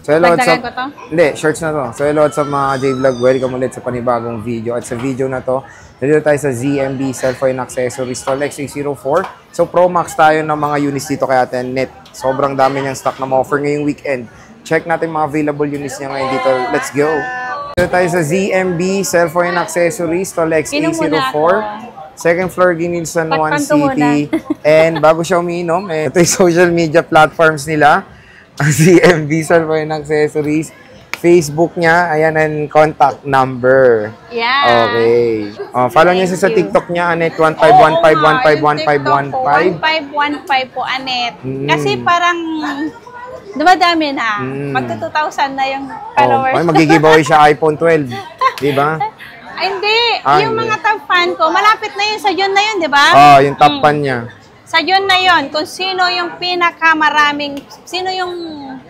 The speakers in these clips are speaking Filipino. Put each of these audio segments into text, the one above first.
So hello, what's up? Ko to? Hindi, shorts na to. So hello, what's up mga J-Vlog? Welcome ulit sa panibagong video. At sa video na to, nandito tayo sa ZMB Cellphone Accessories Store X604. So Pro Max tayo ng mga units dito kay Ate Net. Sobrang dami niyang stock na ma-offer ngayong weekend. Check natin mga available units niya ngayon dito. Let's go! Nandito tayo sa ZMB Cellphone Accessories Store X604. Second floor, Ginilsan, One City. And bago siya umiinom, ito yung social media platforms nila. ZMB Cellphone Accessories. Facebook niya, ayan, and contact number. Yeah. Okay. Follow niyo sa TikTok niya, Anet, 1515151515. 1515 po, Anet. Kasi parang dumadami na. Magto-2,000 na yung followers. Mag-giveaway siya iPhone 12. Diba? Hindi. Yung mga top fan ko, malapit na yun sa June na yun, di ba? Yung top fan niya. Sa June na yun, kung sino yung pinakamaraming, sino yung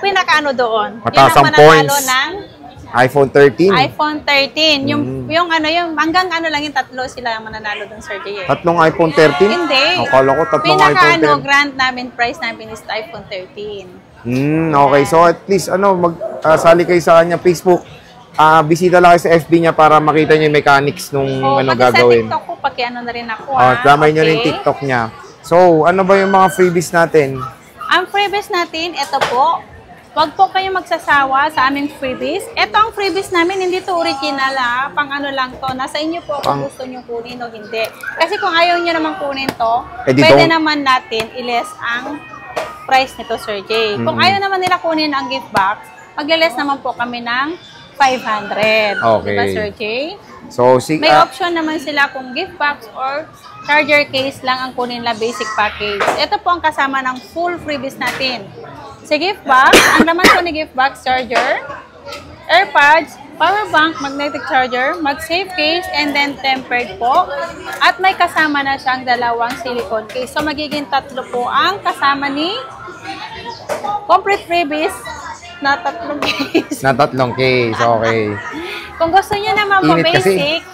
pinakaano doon. Matasang points. Ng iPhone 13. iPhone 13. Yung ano, yung hanggang ano lang yung tatlo sila ang mananalo doon, Sir Jay. Tatlong iPhone 13? Hindi. Akala ko tatlong iPhone 13. Grant namin, price namin is iPhone 13. Okay. So at least, sali kayo sa kanya Facebook. Bisita lang kayo sa FB niya para makita niyo yung mechanics nung gagawin. Sa TikTok ko, pakiano na rin ako. Damay niyo rin yung TikTok niya. So, ano ba yung mga freebies natin? Ang freebies natin, ito po. Huwag po kayong magsasawa sa aming freebies. Ito ang freebies namin, hindi to original pang ano lang to. Nasa inyo po kung gusto nyo kunin o hindi. Kasi kung ayaw nyo naman kunin to, pwede naman natin i-less ang price nito, Sir Jay. Kung ayaw naman nila kunin ang gift box, mag-less naman po kami ng 500. Okay. Diba, Sir Jay? So, may option naman sila kung gift box or charger case lang ang kunin nila basic package. Ito po ang kasama ng full freebies natin. Sa gift box, ang laman po ni gift box, charger, AirPods, power bank, magnetic charger, mag-safe case, and then tempered po. At may kasama na siyang dalawang silicone case. So, magiging tatlo po ang kasama ni complete freebies na tatlong case. Na tatlong case, okay. Kung gusto niyo naman po basic,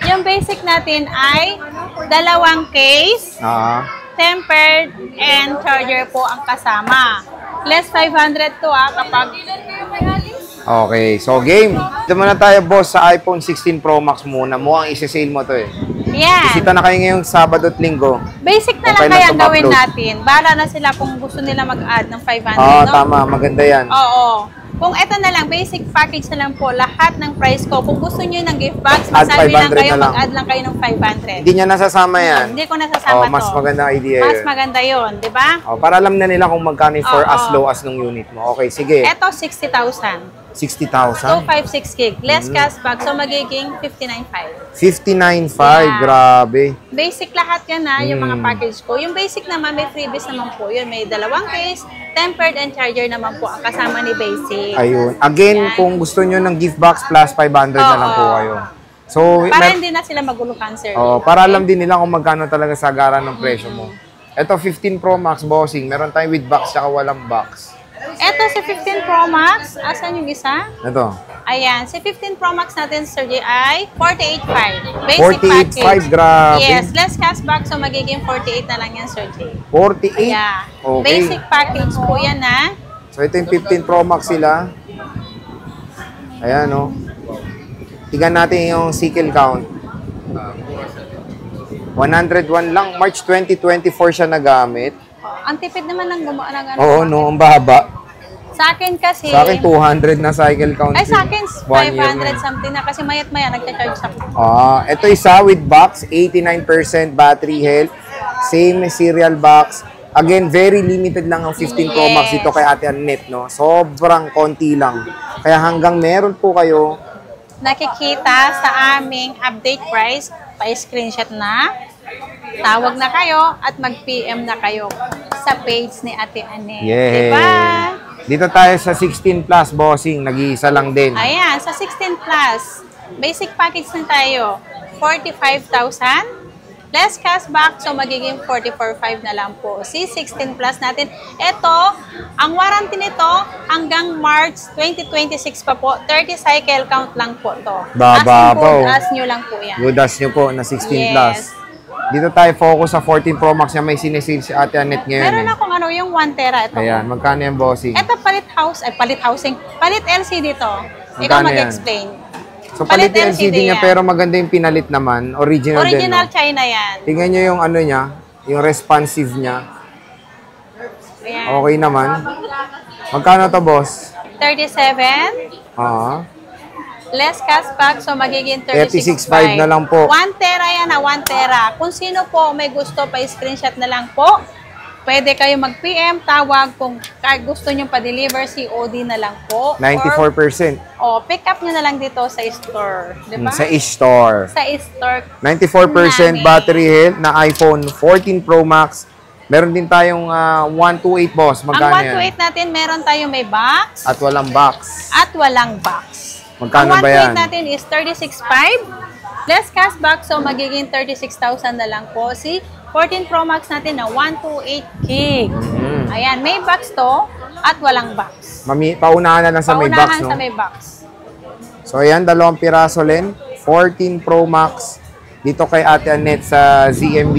yung basic natin ay dalawang case, tempered, and charger po ang kasama. Less 500 to kapag... Okay, so game. Ito muna tayo, boss, sa iPhone 16 Pro Max muna. Mukhang isa-sale mo to Yeah. Bisita na kayo ngayong Sabado at Linggo. Basic na lang kaya gawin natin. Bahala na sila kung gusto nila mag-add ng 500, no? Tama. Maganda yan. Oo. Kung ito na lang, basic package na lang po, lahat ng price ko. Kung gusto nyo ng gift box, masabi lang kayo, mag-add lang kayo ng 500. Hindi niya nasasama yan. Hindi ko nasasama to. Mas maganda idea Mas maganda yun, di ba? Para alam na nila kung magkano for as low as ng unit mo. Okay, sige. Ito, 60,000. 60,000? 256 gig. Less cashback, so magiging 59.5. 59.5, grabe. Basic lahat yan yung mga package ko. Yung basic naman, may freebies naman po yun. May dalawang case, tempered and charger naman po ang kasama ni basic. Ayun. Again, kung gusto nyo ng gift box plus 500 na lang po kayo. So, para hindi na sila magulukan, sir. Para alam din nila kung magkano talaga sagaran ng presyo mo. Ito, 15 Pro Max, bossing. Meron tayong with box tsaka walang box. Ito, si 15 Pro Max. Asan yung isa? Ito. Ayan. Si 15 Pro Max natin, Sir J, ay 48.5. Basic 48.5, grabe. Yes, less cashback. So, magiging 48 na lang yan, Sir J. 48? Yeah. Okay. Basic package po yan, So, ito yung 15 Pro Max sila. Ayan, Tignan natin yung cycle count. 101 lang. March 2024 siya nagamit. Ang tipid naman ng gumawa ng ano. Oo, ang baba. Sa akin kasi... Sa akin, 200 na cycle count. Ay, sa akin, 500 something na. Kasi mayat-maya, nagcha-charge ako. Ito isa with box, 89% battery health. Same serial box. Again, very limited lang ang 15 Pro Max dito kay Ate Anet, Sobrang konti lang. Kaya hanggang meron po kayo... nakikita sa aming update price, pa-screenshot na, tawag na kayo, at mag-PM na kayo sa page ni Ate Anet. Diba? Dito tayo sa 16 Plus, bossing. Nag-iisa lang din. Ayan, sa 16 Plus, basic package na tayo, 45,000. Less cashback, so magiging 44.5 na lang po. Si 16 Plus natin. Ito, ang warranty nito hanggang March 2026 pa po. 30 cycle count lang po to. Baba po. Good as nyo lang po yan. Good as nyo po na 16 Plus. Dito tayo focus sa 14 Pro Max na may sinesale si Ate Annette ngayon. Meron akong ano, yung 1 tera. Ito. Ayan, magkano yan, bossing? Ito, palit housing. Palit LCD to. Ikaw Magkano yan? mag-explain. So, palit yung LCD niya, yan. pero maganda yung pinalit naman. Original din, Original no? China yan. Tingnan nyo yung ano niya, yung responsive niya. Ayan. Okay naman. Magkano to, boss? 37. Oo. Less cashback, so magiging 36.5 36.5 na lang po. 1 tera yan 1 tera. Kung sino po may gusto, pa-screenshot na lang po. Pwede kayo mag-PM, tawag kung gusto nyo pa-deliver, COD na lang po. 94%. O pick up nyo na lang dito sa store. Diba? Sa e-store. Sa store. 94% namin. battery health na iPhone 14 Pro Max. Meron din tayong 128, boss. Magkano Ang yan? 128 natin, meron tayo may box At walang box. at walang box. Magkano Ang ba yan? 128 natin is 36.5. Less cashback, so magiging 36,000 na lang po. Si 14 Pro Max natin na 128 gig. Ayan, may box to at walang box. Paunahan na lang sa may box, Paunahan no? sa may box. So, ayan, 2 piraso rin. 14 Pro Max. Dito kay Ate Annette sa ZMB.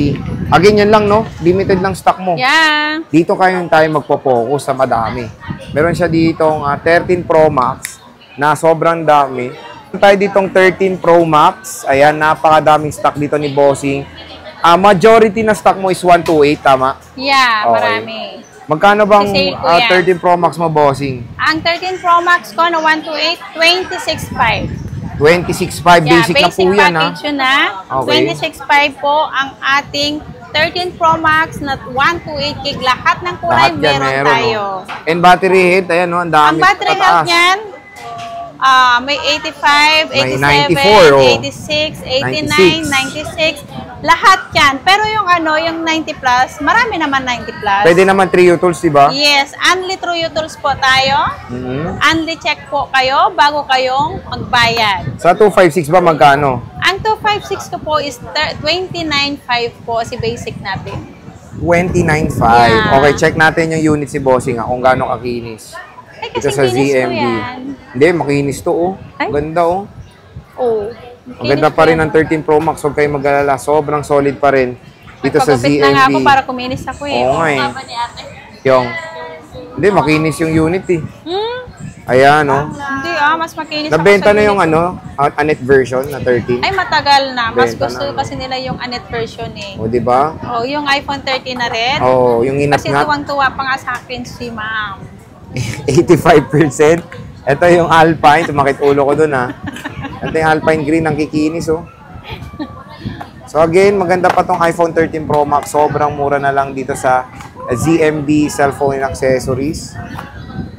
Again, yan lang, no? Limited lang stock mo. Yeah. Dito kayo tayo magpo-focus sa madami. Meron siya ditong 13 Pro Max na sobrang dami. Meron tayo ditong 13 Pro Max. Ayan, napakadaming stock dito ni Bossing. Majority na stock mo is 128, tama? Yeah, Okay. marami. Magkano bang Sisale ko yan. 13 Pro Max mo, Bossing? Ang 13 Pro Max ko na 128, 26.5. 26.5. Yeah, Basic na po yan, ha? package yun na. Okay. 26.5 po ang ating 13 Pro Max na 128 gig. Lahat ng kulay Lahat yan meron tayo. No? And battery health, ayan, no? Ang dami. Ang battery pataas. health niyan, may 85, May 87, 94, oh. 86, 89, 96. Lahat yan. Pero yung ano, yung 90 plus, marami naman 90 plus. Pwede naman Trio Tools, di ba? Yes, Unli True Tools po tayo. Unli check po kayo bago kayong magbayad. Sa 256 ba, magkano? Ang 256 ko po is 29.5 po si basic natin. 29.5. Yeah. Okay, check natin yung unit si Bossing, kung gaano kakinis. Ay, Ito kasi sa kinis ko ZMB. yan. Hindi, makinis to, oh. Ay. Ganda, oh. Oh. Ang ganda pa rin ng 13 Pro Max. Huwag kayong mag-alala. Sobrang solid pa rin dito sa Nagpagupit ZMB. na nga ako para kuminis ako eh. Oo nga eh. Tama ni ate. Yung, hindi, makinis yung unit eh. Hmm? Ayan, oh. Hindi mas makinis Nabenta ako sa na unit. yung Annette version na 13. Ay, matagal na. Mas Benta gusto na. kasi nila yung Annette version eh. O, di ba? Oh, yung iPhone 13 na red. Oh, yung Kasi inat-ngat. tuwang-tuwa pa nga sa akin si ma'am. 85%. Ito yung Alpine. Tumakit ulo ko dun, ha. Ito yung Alpine Green. Ang kikinis, oh. So, again, maganda pa tong iPhone 13 Pro Max. Sobrang mura na lang dito sa ZMB Cellphone and Accessories.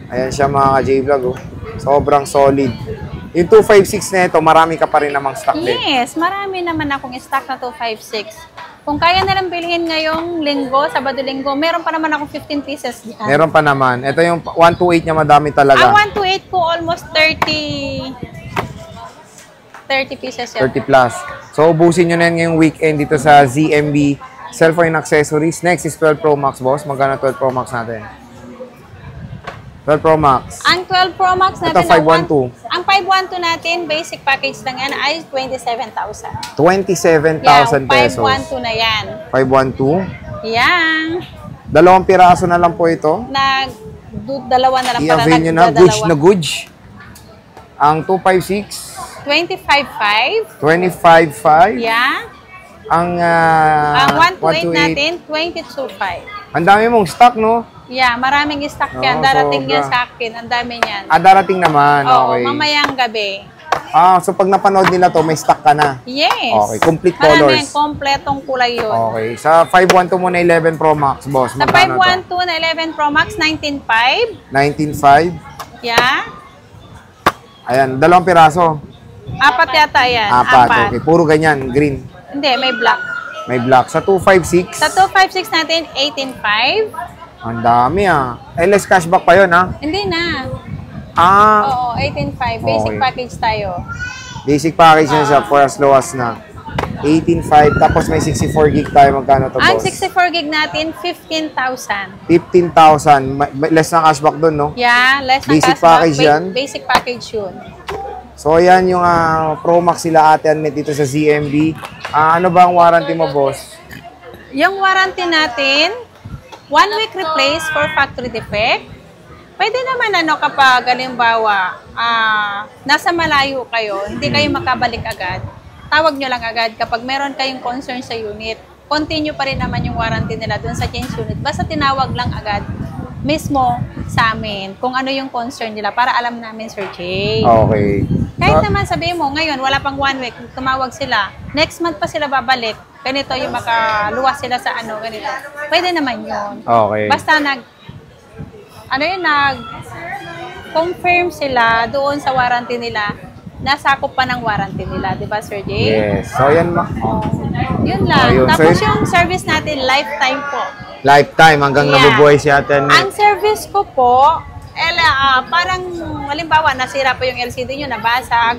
Ayan siya, mga ka-J-Vlog, oh. Sobrang solid. Yung 256 na ito, marami ka pa rin namang stock din. Yes, marami naman akong stock na 256. Kung kaya na lang bilhin ngayong linggo, Sabado-Linggo, meron pa naman akong 15 pieces dyan. Meron pa naman. Ito yung 128 niya, madami talaga. Ang 128 ko, almost 30 pieces yan. 30 plus. So, ubusin nyo na yan ngayong weekend dito sa ZMB Cellphone and Accessories. Next is 12 Pro Max, boss. Magkano 12 Pro Max natin? 12 Pro Max. Ang 12 Pro Max natin, Ito, 512. Ang 512 natin, basic package lang yan, ay 27,000. 27,000 pesos. 512 na yan. 512. Yan. 2 piraso na lang po ito. Dalawa na lang para I-avail nyo na. Goods na goods. Ang 256. 25,500. 25.5. Yeah. Ang Ang 128 128. natin, 22,500. Ang dami mong stock, no? Yeah, maraming stock yan. Oo, Darating yan sobra. sa akin. Ang dami yan. Darating naman. Oo, Okay. mamayang gabi. So pag napanood nila to, may stock ka na. Yes. Okay, complete Maraming colors. kompletong kulay yun. Okay. Sa 512 mo na 11 Pro Max, boss. Sa Magkano to? 512 na 11 Pro Max, 19,500. 19.5. Yeah. Ayan, 2 piraso. Apat yata yan. 4. Okay, puro ganyan, green. Hindi, may black. May black. Sa 256. Sa 256 natin, 18,500. Ang dami less cashback pa yun, ha? Hindi na. Ah, Oo, 18,500. Basic Okay. package tayo. basic package na siya for as low as na. 18.5. Tapos may 64 gig tayo. Magkano to, Ang boss? 64 gig natin, 15,000. 15,000. Less na cashback dun, no? Yeah, less na Basic cashback. package yan? Basic package yun. So, ayan yung Pro Max sila Ate Annette dito sa ZMB. Ano ba ang warranty mo, boss? Yung warranty natin, 1 week replace for factory defect. Pwede naman kapag halimbawa, nasa malayo kayo, hindi kayo makabalik agad, tawag nyo lang agad kapag meron kayong concern sa unit. Continue pa rin naman yung warranty nila dun sa change unit. Basta tinawag lang agad mismo sa amin kung ano yung concern nila para alam namin, Sir Jay. Okay. Kahit naman sabihin mo, ngayon wala pang 1 week, tumawag sila, next month pa sila babalik, ganito yung makaluwas sila sa ganito. Pwede naman yun. Okay. Basta confirm sila doon sa warranty nila, nasakop pa ng warranty nila, di ba, Sir Jay? Yes. So, yan Yun lang. Yun. Tapos So, yung service natin, lifetime po. lifetime hanggang nabubuhay si Ate Net. Ang service ko po, parang halimbawa nasira po yung LCD nyo, nabasag,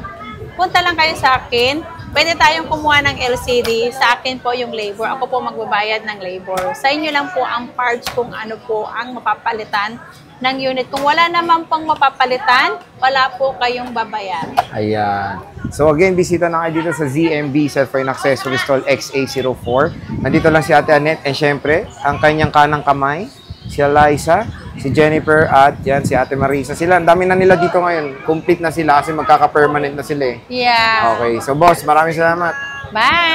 punta lang kayo sa akin. Pwede tayong kumuha ng LCD. Sa akin po yung labor. Ako po magbabayad ng labor. Sa inyo lang po ang parts kung ano po ang mapapalitan ng unit. Kung wala naman pong mapapalitan, wala po kayong babayaran. Ayan. So again, bisita na kayo dito sa ZMB Cellphone Accessories Stall XA04. Nandito lang si Ate Annette and syempre, ang kanyang kanang kamay, si Eliza, si Jennifer at yan si Ate Marisa. Sila, ang dami na nila dito ngayon. Complete na sila kasi magkaka-permanent na sila eh. Yeah. Okay. So boss, maraming salamat. Bye!